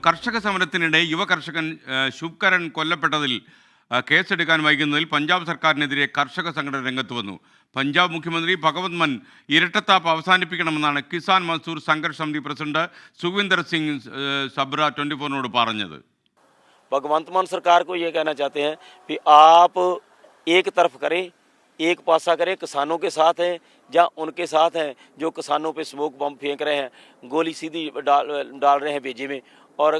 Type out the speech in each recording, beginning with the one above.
കർഷക സമരത്തിനിടെ യുവ കർഷകൻ ശുഭ്കരൻ കൊല്ലപ്പെട്ടതിൽ കേസെടുക്കാൻ വൈകുന്നതിൽ പഞ്ചാബ് സർക്കാരിനെതിരെ കർഷക സംഘടന രംഗത്ത് വന്നു. പഞ്ചാബ് മുഖ്യമന്ത്രി ഭഗവത് മാൻ ഇരട്ടത്താപ്പ് അവസാനിപ്പിക്കണമെന്നാണ് കിസാൻ മസ്ദൂർ സംഘർഷ് സമിതി പ്രസിഡന്റ് സുഖ്വിന്ദർ സിംഗ് സബ്ര 24 പറഞ്ഞത്. भगवंत मान सरकार को ये कहना चाहते हैं कि आप एक तरफ करें, एक पासा करें, किसानों के साथ हैं या उनके साथ हैं जो किसानों पे स्मोक बम फेंक रहे हैं, गोली सीधी डाल रहे हैं भेजे में और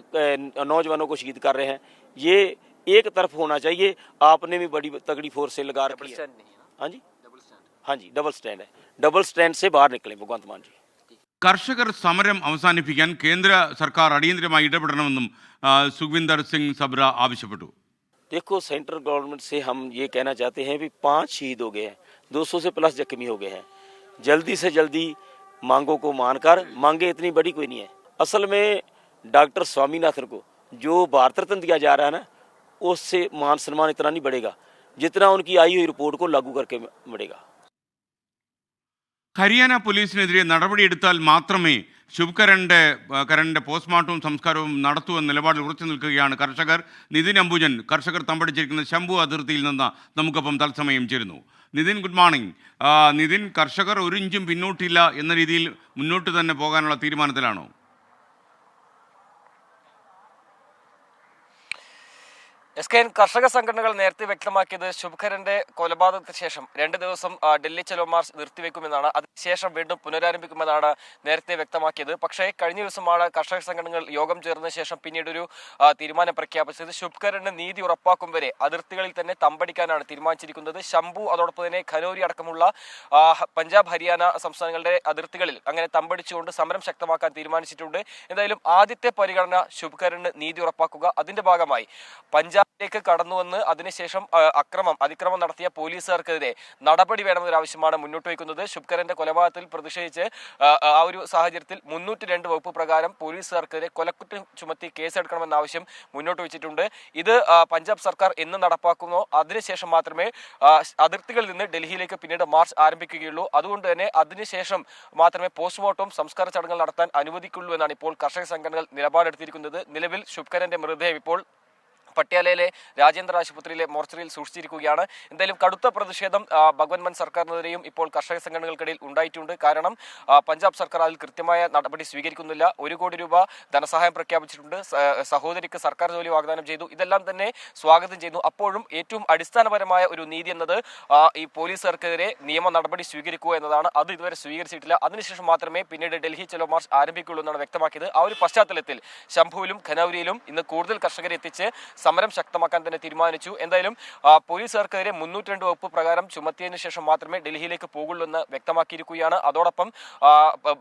नौजवानों को शहीद कर रहे हैं. ये एक तरफ होना चाहिए. आपने भी बड़ी तगड़ी फोर्स से लगा रखी है. हाँ जी, हाँ जी, डबल स्टैंड है. डबल स्टैंड से बाहर निकले भगवंत मान जी. കർഷകർ സമരം അവസാനിപ്പിക്കാൻ കേന്ദ്ര സർക്കാർ അടിയന്തരമായി ഇടപെടണമെന്നും സുഖ്വിന്ദർ സിംഗ് സബ്ര ആവശ്യപ്പെട്ടു. देखो, सेंट्रल गवर्नमेंट से हम ये कहना चाहते हैं कि 5 शहीद हो गए हैं, 200 से प्लस जख्मी हो गए हैं. जल्दी से जल्दी मांगों को मानकर, मांगे इतनी बड़ी कोई नहीं है. असल में डॉक्टर स्वामीनाथन को जो भारत रत्न दिया जा रहा है ना, उससे मान सम्मान इतना नहीं बढ़ेगा जितना उनकी आई हुई रिपोर्ट को लागू करके बढ़ेगा. ഹരിയാന പോലീസിനെതിരെ നടപടിയെടുത്താൽ മാത്രമേ ശുഭ്കരന്റെ പോസ്റ്റ്മോർട്ടവും സംസ്കാരവും നടത്തുവെന്ന നിലപാടിൽ ഉറച്ചു നിൽക്കുകയാണ് കർഷകർ. നിതിൻ അംബുജൻ കർഷകർ തമ്പടിച്ചിരിക്കുന്ന ശംഭു അതിർത്തിയിൽ നിന്ന് നമുക്കൊപ്പം തത്സമയം ചേരുന്നു. Nitin, good morning. നിതിൻ, കർഷകർ ഒരു ഇഞ്ചും പിന്നോട്ടില്ല എന്ന രീതിയിൽ മുന്നോട്ട് തന്നെ പോകാനുള്ള തീരുമാനത്തിലാണോ? കർഷക സംഘടനകൾ നേരത്തെ വ്യക്തമാക്കിയത് ശുഭ്കരന്റെ കൊലപാതകത്തിന് ശേഷം 2 ദിവസം ഡൽഹി ചലോ മാർച്ച് നിർത്തിവെക്കുമെന്നാണ്. അതിനുശേഷം വീണ്ടും പുനരാരംഭിക്കുമെന്നാണ് നേരത്തെ വ്യക്തമാക്കിയത്. പക്ഷേ കഴിഞ്ഞ ദിവസമാണ് കർഷക സംഘടനകൾ യോഗം ചേർന്ന ശേഷം പിന്നീട് ഒരു തീരുമാനം പ്രഖ്യാപിച്ചത്. ശുഭ്കരന് നീതി ഉറപ്പാക്കും വരെ അതിർത്തികളിൽ തന്നെ തമ്പടിക്കാനാണ് തീരുമാനിച്ചിരിക്കുന്നത്. ശംഭു, അതോടൊപ്പം തന്നെ ഖനോരി അടക്കമുള്ള പഞ്ചാബ്, ഹരിയാന സംസ്ഥാനങ്ങളുടെ അതിർത്തികളിൽ അങ്ങനെ തമ്പടിച്ചുകൊണ്ട് സമരം ശക്തമാക്കാൻ തീരുമാനിച്ചിട്ടുണ്ട്. എന്തായാലും ആദ്യത്തെ പരിഗണന ശുഭ്കരന് നീതി ഉറപ്പാക്കുക. അതിന്റെ ഭാഗമായി പഞ്ചാബ് കടന്നുവന്ന് അതിനുശേഷം അതിക്രമം നടത്തിയ പോലീസുകാർക്കെതിരെ നടപടി വേണമെന്നൊരു ആവശ്യമാണ് മുന്നോട്ട് വയ്ക്കുന്നത്. ശുഭ്കരന്റെ കൊലപാതകത്തിൽ പ്രതിഷേധിച്ച് ആ ഒരു സാഹചര്യത്തിൽ 302 വകുപ്പ് പ്രകാരം പോലീസുകാർക്കെതിരെ കൊലക്കുറ്റം ചുമത്തി കേസെടുക്കണമെന്ന ആവശ്യം മുന്നോട്ട് വെച്ചിട്ടുണ്ട്. ഇത് പഞ്ചാബ് സർക്കാർ എന്ന് നടപ്പാക്കുന്നോ അതിനുശേഷം മാത്രമേ അതിർത്തികളിൽ നിന്ന് ഡൽഹിയിലേക്ക് പിന്നീട് മാർച്ച് ആരംഭിക്കുകയുള്ളൂ. അതുകൊണ്ട് തന്നെ അതിനുശേഷം മാത്രമേ പോസ്റ്റ്മോർട്ടം സംസ്കാര ചടങ്ങുകൾ നടത്താൻ അനുവദിക്കുള്ളൂ എന്നാണ് ഇപ്പോൾ കർഷക സംഘടനകൾ നിലപാടെടുത്തിരിക്കുന്നത്. നിലവിൽ ശുഭ്കരന്റെ മൃതദേഹം ഇപ്പോൾ പട്യാലയിലെ രാജേന്ദ്ര ആശുപത്രിയിലെ മോർച്ചറിയിൽ സൂക്ഷിച്ചിരിക്കുകയാണ്. എന്തായാലും കടുത്ത പ്രതിഷേധം ഭഗവത് മാൻ സർക്കാരിനെതിരെയും ഇപ്പോൾ കർഷക സംഘടനകൾക്കിടയിൽ ഉണ്ടായിട്ടുണ്ട്. കാരണം പഞ്ചാബ് സർക്കാർ അതിൽ കൃത്യമായ നടപടി സ്വീകരിക്കുന്നില്ല. 1 കോടി രൂപ ധനസഹായം പ്രഖ്യാപിച്ചിട്ടുണ്ട്. സഹോദരിക്ക് സർക്കാർ ജോലി വാഗ്ദാനം ചെയ്തു. ഇതെല്ലാം തന്നെ സ്വാഗതം ചെയ്യുന്നു. അപ്പോഴും ഏറ്റവും അടിസ്ഥാനപരമായ ഒരു നീതി എന്നത് ഈ പോലീസുകാർക്കെതിരെ നിയമ നടപടി സ്വീകരിക്കുക എന്നതാണ്. അത് ഇതുവരെ സ്വീകരിച്ചിട്ടില്ല. അതിനുശേഷം മാത്രമേ പിന്നീട് ഡൽഹി ചലോ മാർച്ച് ആരംഭിക്കുള്ളൂ എന്നാണ് വ്യക്തമാക്കിയത്. ആ ഒരു പശ്ചാത്തലത്തിൽ ശംഭുവിലും ഖനൌരിയിലും ഇന്ന് കൂടുതൽ കർഷകരെ എത്തിച്ച് സമരം ശക്തമാക്കാൻ തന്നെ തീരുമാനിച്ചു. എന്തായാലും പോലീസുകാർക്കെതിരെ 302 വകുപ്പ് പ്രകാരം ചുമത്തിയതിനു ശേഷം മാത്രമേ ഡൽഹിയിലേക്ക് പോകുള്ളൂ എന്ന് വ്യക്തമാക്കിയിരിക്കുകയാണ്. അതോടൊപ്പം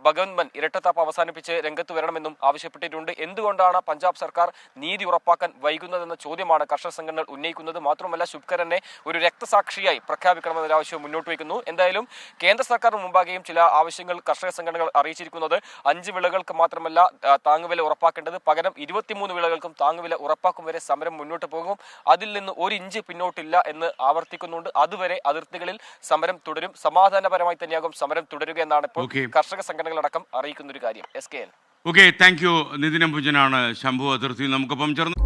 ഭഗവത് മാൻ ഇരട്ടത്താപ്പ് അവസാനിപ്പിച്ച് രംഗത്ത് വരണമെന്നും ആവശ്യപ്പെട്ടിട്ടുണ്ട്. എന്തുകൊണ്ടാണ് പഞ്ചാബ് സർക്കാർ നീതി ഉറപ്പാക്കാൻ വൈകുന്നതെന്ന ചോദ്യമാണ് കർഷക സംഘടനകൾ ഉന്നയിക്കുന്നത്. മാത്രമല്ല ശുഭ്കരനെ ഒരു രക്തസാക്ഷിയായി പ്രഖ്യാപിക്കണമെന്നൊരു ആവശ്യം മുന്നോട്ട് വയ്ക്കുന്നു. എന്തായാലും കേന്ദ്ര സർക്കാരിന് മുമ്പാകെയും ചില ആവശ്യങ്ങൾ കർഷക സംഘടനകൾ അറിയിച്ചിരിക്കുന്നത് 5 വിളകൾക്ക് മാത്രമല്ല താങ്ങുവില ഉറപ്പാക്കേണ്ടത്, പകരം 23 വിളകൾക്കും താങ്ങുവില ഉറപ്പാക്കും വരെ സമരം മുന്നോട്ട് പോകും. അതിൽ നിന്ന് 1 ഇഞ്ച് പിന്നോട്ടില്ല എന്ന് ആവർത്തിക്കുന്നുണ്ട്. അതുവരെ അതിർത്തികളിൽ സമരം തുടരും. സമാധാനപരമായി തന്നെയാകും സമരം തുടരുക എന്നാണ് ഇപ്പോൾ കർഷക സംഘടനകളടക്കം അറിയിക്കുന്ന ഒരു കാര്യം. SKN. Okay, thank you. Nithin അംബുജനാണ് ശംഭു അതിർത്തിയിൽ നമുക്കൊപ്പം ചേർന്ന്.